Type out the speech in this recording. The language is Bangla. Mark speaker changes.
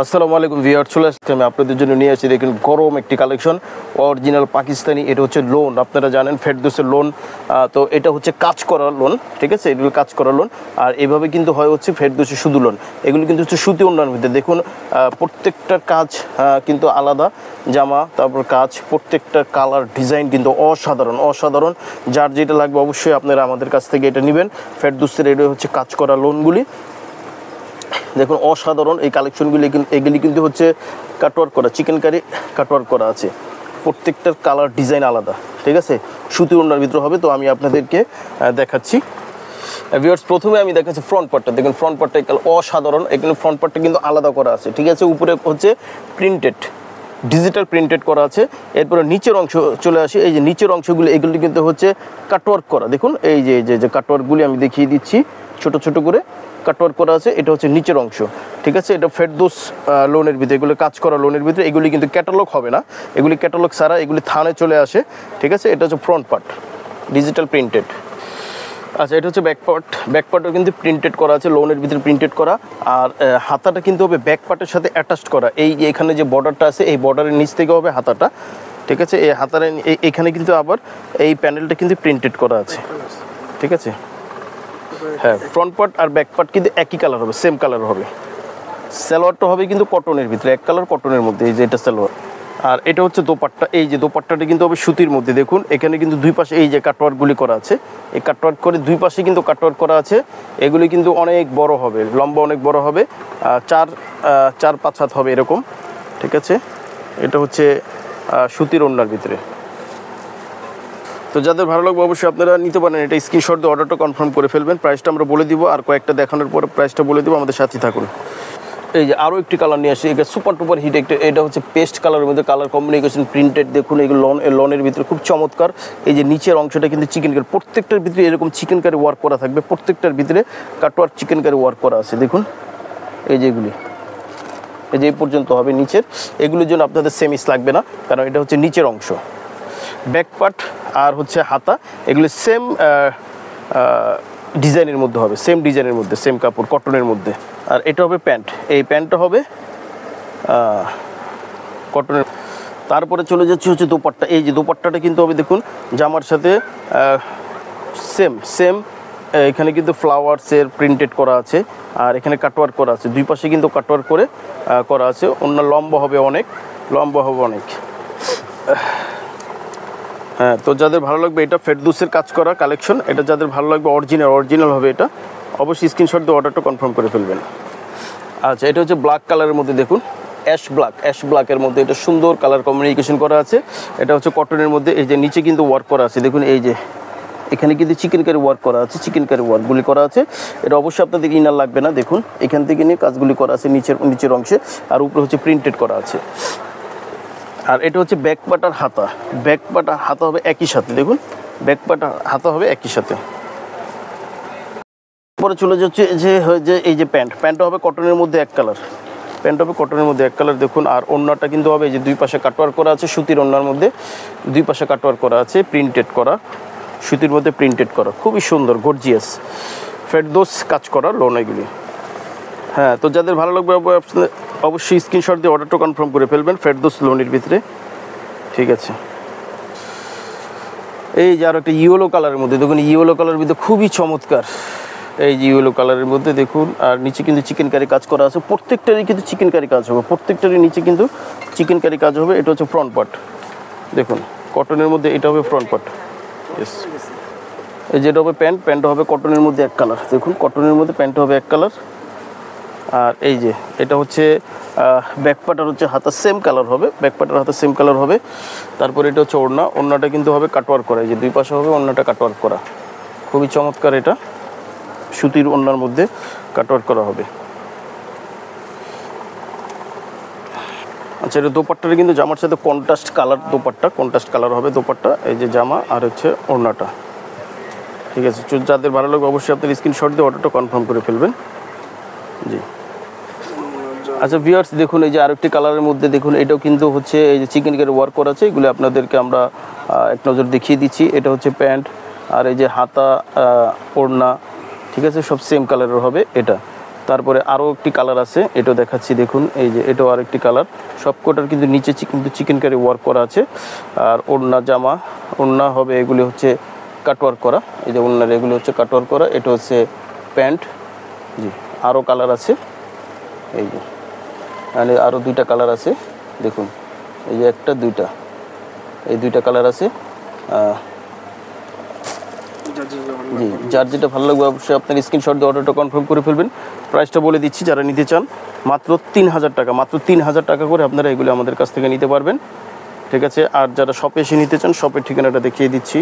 Speaker 1: আসসালামু আলাইকুম ভিউয়ার্স, চলে আসছি আমি আপনাদের জন্য নিয়ে আসছি দেখুন গরম একটি কালেকশন অরিজিনাল পাকিস্তানি। এটা হচ্ছে লোন, আপনারা জানেন ফেরদৌসের লোন। তো এটা হচ্ছে কাজ করা লোন, ঠিক আছে, এগুলো কাজ করা লোন। আর এভাবে কিন্তু হয় হচ্ছে ফেরদৌসের শুধু লোন, এগুলো কিন্তু হচ্ছে সুতি ওড়নার ভিতরে। দেখুন প্রত্যেকটা কাজ কিন্তু আলাদা, জামা তারপর কাজ, প্রত্যেকটা কালার ডিজাইন কিন্তু অসাধারণ অসাধারণ। যার যেটা লাগবে অবশ্যই আপনারা আমাদের কাছ থেকে এটা নেবেন। ফেরদৌসের এটা হচ্ছে কাজ করা লোনগুলি দেখুন অসাধারণ এই কালেকশনগুলি। এগুলি কিন্তু হচ্ছে কাটওয়ার্ক করা, চিকেন কারি কাটওয়ার্ক করা আছে, প্রত্যেকটার কালার ডিজাইন আলাদা, ঠিক আছে, সুতি ওড়নার ভিতরে হবে। তো আমি আপনাদেরকে দেখাচ্ছি ভিউয়ার্স। প্রথমে আমি দেখাচ্ছি ফ্রন্ট পার্টটা। দেখুন ফ্রন্ট পার্টটা অসাধারণ, এখানে ফ্রন্ট পার্টটা কিন্তু আলাদা করা আছে, ঠিক আছে। উপরে হচ্ছে প্রিন্টেড, ডিজিটাল প্রিন্টেড করা আছে। এরপরে নিচের অংশ চলে আসে, এই যে নিচের অংশগুলো এগুলি কিন্তু হচ্ছে কাটওয়ার্ক করা। দেখুন এই যে কাটওয়ার্কগুলি আমি দেখিয়ে দিচ্ছি, ছোট ছোট করে কাটওয়ার্ক করা আছে। এটা হচ্ছে নিচের অংশ, ঠিক আছে। এটা ফেরদৌস লোনের ভিতরে, এগুলো কাজ করা লোনের ভিতরে। এগুলি কিন্তু ক্যাটালগ হবে না, এগুলি ক্যাটালগ ছাড়া, এগুলি থানে চলে আসে, ঠিক আছে। এটা হচ্ছে ফ্রন্ট পার্ট, ডিজিটাল প্রিন্টেড। আচ্ছা, এটা হচ্ছে ব্যাক পার্ট। ব্যাক পার্টও কিন্তু প্রিন্টেড করা আছে, লোনের ভিতরে প্রিন্টেড করা। আর হাতাটা কিন্তু হবে ব্যাক পার্টের সাথে অ্যাটাচড করা। এখানে যে বর্ডারটা আছে, এই বর্ডারের নিচ থেকে হবে হাতাটা, ঠিক আছে। এই হাতার এখানে কিন্তু আবার এই প্যানেলটা কিন্তু প্রিন্টেড করা আছে, ঠিক আছে। হ্যাঁ, ফ্রন্ট পার্ট আর ব্যাক পার্ট কিন্তু একই কালার হবে, সেম কালার হবে। সালোয়ারটা হবে কিন্তু কটনের ভিতরে, এক কালার কটনের মধ্যে, এই যে এটা সালোয়ার। আর এটা হচ্ছে দোপাট্টা। এই যে দোপাট্টাটা কিন্তু হবে সুতির মধ্যে। দেখুন এখানে কিন্তু দুই পাশে এই যে কাটওয়ার্কগুলি করা আছে, এই কাটওয়ার্ক করে দুই পাশে কিন্তু কাটওয়ার্ক করা আছে। এগুলি কিন্তু অনেক বড় হবে, লম্বা অনেক বড় হবে, 4-5 হাত হবে এরকম, ঠিক আছে। এটা হচ্ছে সুতির ওড়নার ভিতরে। তো যাদের ভালো লাগবে অবশ্যই আপনারা নিতে পারেন। এটা স্ক্রিনশট দিয়ে অর্ডারটা কনফার্ম করে ফেলবেন। প্রাইসটা আমরা বলে দিব, আর কয়েকটা দেখানোর পরে প্রাইসটা বলে দিব, আমাদের সাথে থাকুন। এই যে আরও একটি কালার নিয়ে আসি, এটা সুপার টুপার হিট একটা। এটা হচ্ছে পেস্ট কালারের মধ্যে, কালার কম্বিনেশন প্রিন্টেড। দেখুন এগুলো লোনের ভিতরে খুব চমৎকার। এই যে নিচের অংশটা কিন্তু চিকেন কারি, প্রত্যেকটার ভিতরে এরকম চিকেন কারি ওয়ার্ক করা থাকবে, প্রত্যেকটার ভিতরে কাটওয়ার্ক চিকেন কারি ওয়ার্ক করা আছে। দেখুন এই যেগুলি, এই যে এই পর্যন্ত হবে নিচের। এগুলোর জন্য আপনাদের সেমিস লাগবে না, কারণ এটা হচ্ছে নিচের অংশ। ব্যাক পার্ট আর হচ্ছে হাতা এগুলো সেম ডিজাইনের মধ্যে হবে, সেম ডিজাইনের মধ্যে, সেম কাপড় কটনের মধ্যে। আর এটা হবে প্যান্ট, এই প্যান্টটা হবে কটনের। তারপরে চলে যাচ্ছে হচ্ছে দোপাট্টা। এই যে দোপাট্টাটা কিন্তু হবে দেখুন জামার সাথে সেম এখানে কিন্তু ফ্লাওয়ার্সের প্রিন্টেড করা আছে, আর এখানে কাটওয়ার্ক করা আছে, দুই পাশে কিন্তু কাটওয়ার্ক করে করা আছে। অন্য লম্বা হবে অনেক, লম্বা হবে অনেক। হ্যাঁ, তো যাদের ভালো লাগবে, এটা ফেরদৌসের কাজ করা কালেকশন। এটা যাদের ভালো লাগবে অরিজিনাল হবে, এটা অবশ্যই স্ক্রিনশট দিয়ে অর্ডারটা কনফার্ম করে ফেলবেন। আচ্ছা, এটা হচ্ছে ব্ল্যাক কালারের মধ্যে। দেখুন অ্যাশ ব্ল্যাকের মধ্যে এটা সুন্দর কালার কম্বিনেশন করা আছে। এটা হচ্ছে কটনের মধ্যে। এই যে নিচে কিন্তু ওয়ার্ক করা আছে, দেখুন এই যে এখানে কিন্তু চিকেন কারি ওয়ার্ক করা আছে, চিকেন কারি ওয়ার্কগুলি করা আছে। এটা অবশ্যই আপনাদের ইনার লাগবে না। দেখুন এখান থেকে নিয়ে কাজগুলি করা আছে নিচের অংশে, আর উপরে হচ্ছে প্রিন্টেড করা আছে। আর এটা হচ্ছে ব্যাক পার্ট আর হাতা। ব্যাক পার্ট আর হাতা হবে একই সাথে, দেখুন ব্যাক পার্ট আর হাতা হবে একই সাথে। পরে চলে যাচ্ছে যে এই যে প্যান্টটা হবে কটনের মধ্যে এক কালার, প্যান্ট হবে কটনের মধ্যে এক কালার। দেখুন আর ওড়নাটা কিন্তু হবে এই যে দুই পাশে কাটওয়ার্ক করা আছে, সুতির ওড়নার মধ্যে দুই পাশে কাটওয়ার্ক করা আছে, প্রিন্টেড করা, সুতির মধ্যে প্রিন্টেড করা, খুবই সুন্দর গর্জিয়াস ফেরদৌস কাজ করা লোন এগুলি। হ্যাঁ, তো যাদের ভালো লাগবে অবশ্যই স্ক্রিনশট দিয়ে অর্ডারটা কনফার্ম করে ফেলবেন ফেরদৌস লোনের ভিতরে, ঠিক আছে। এই যে আরও একটা ইয়েলো কালারের মধ্যে, দেখুন ইয়েলো কালারের ভিতরে খুবই চমৎকার। এই যে ইয়েলো কালারের মধ্যে দেখুন, আর নিচে কিন্তু চিকেন কারি কাজ করা আছে, প্রত্যেকটারই কিন্তু চিকেন কারি কাজ হবে, প্রত্যেকটারই নিচে কিন্তু চিকেন কারি কাজ হবে। এটা হচ্ছে ফ্রন্ট পার্ট, দেখুন কটনের মধ্যে এটা হবে ফ্রন্ট পার্ট। ইয়েস, এই যেটা হবে প্যান্টটা হবে কটনের মধ্যে এক কালার। দেখুন কটনের মধ্যে প্যান্টটা হবে এক কালার। আর এই যে এটা হচ্ছে ব্যাক পার্টার হচ্ছে হাতা সেম কালার হবে, ব্যাক পার্টার হাতা সেম কালার হবে। তারপরে এটা হচ্ছে ওড়নাটা কিন্তু হবে কাটওয়ার্ক করা, এই যে দুই পাশে হবে ওড়নাটা কাটওয়ার্ক করা, খুবই চমৎকার। এটা সুতির ওড়নার মধ্যে কাটওয়ার্ক করা হবে। আচ্ছা, এটা দোপাট্টাটা কিন্তু জামার সাথে কন্ট্রাস্ট কালার হবে দোপাট্টা। এই যে জামা আর হচ্ছে ওড়নাটা, ঠিক আছে। যাদের ভালো লাগবে অবশ্যই আপনার স্ক্রিনশট দিয়ে অর্ডারটা কনফার্ম করে ফেলবেন। জি আচ্ছা ভিউয়ার্স, দেখুন এই যে আরেকটি কালারের মধ্যে দেখুন, এটাও কিন্তু হচ্ছে এই যে চিকেন কারি ওয়ার্ক করা আছে। এগুলো আপনাদেরকে আমরা এক নজর দেখিয়ে দিচ্ছি। এটা হচ্ছে প্যান্ট, আর এই যে হাতা ওড়না, ঠিক আছে, সব সেম কালারের হবে এটা। তারপরে আরও একটি কালার আছে, এটাও দেখাচ্ছি দেখুন, এই যে এটাও আরেকটি কালার। সবকটার কিন্তু নিচে কিন্তু চিকেন কারি ওয়ার্ক করা আছে। আর ওড়না জামা, ওড়না হবে এগুলি হচ্ছে কাটওয়ার্ক করা, এই যে ওড়নার এগুলি হচ্ছে কাটওয়ার্ক করা। এটা হচ্ছে প্যান্ট। জি, আরও কালার আছে, এই যে আরও দুইটা কালার আছে দেখুন, এই যে একটা দুইটা, এই দুইটা কালার আছে। জি, যার যেটা ভালো লাগবে অবশ্যই আপনার স্ক্রিনশট দিয়ে অর্ডারটা কনফার্ম করে ফেলবেন। প্রাইসটা বলে দিচ্ছি, যারা নিতে চান মাত্র 3000 টাকা, মাত্র 3000 টাকা করে আপনারা এগুলো আমাদের কাছ থেকে নিতে পারবেন। ঠিক আছে, আর যারা শপে এসে নিতে চান শপের ঠিকানাটা দেখিয়ে দিচ্ছি।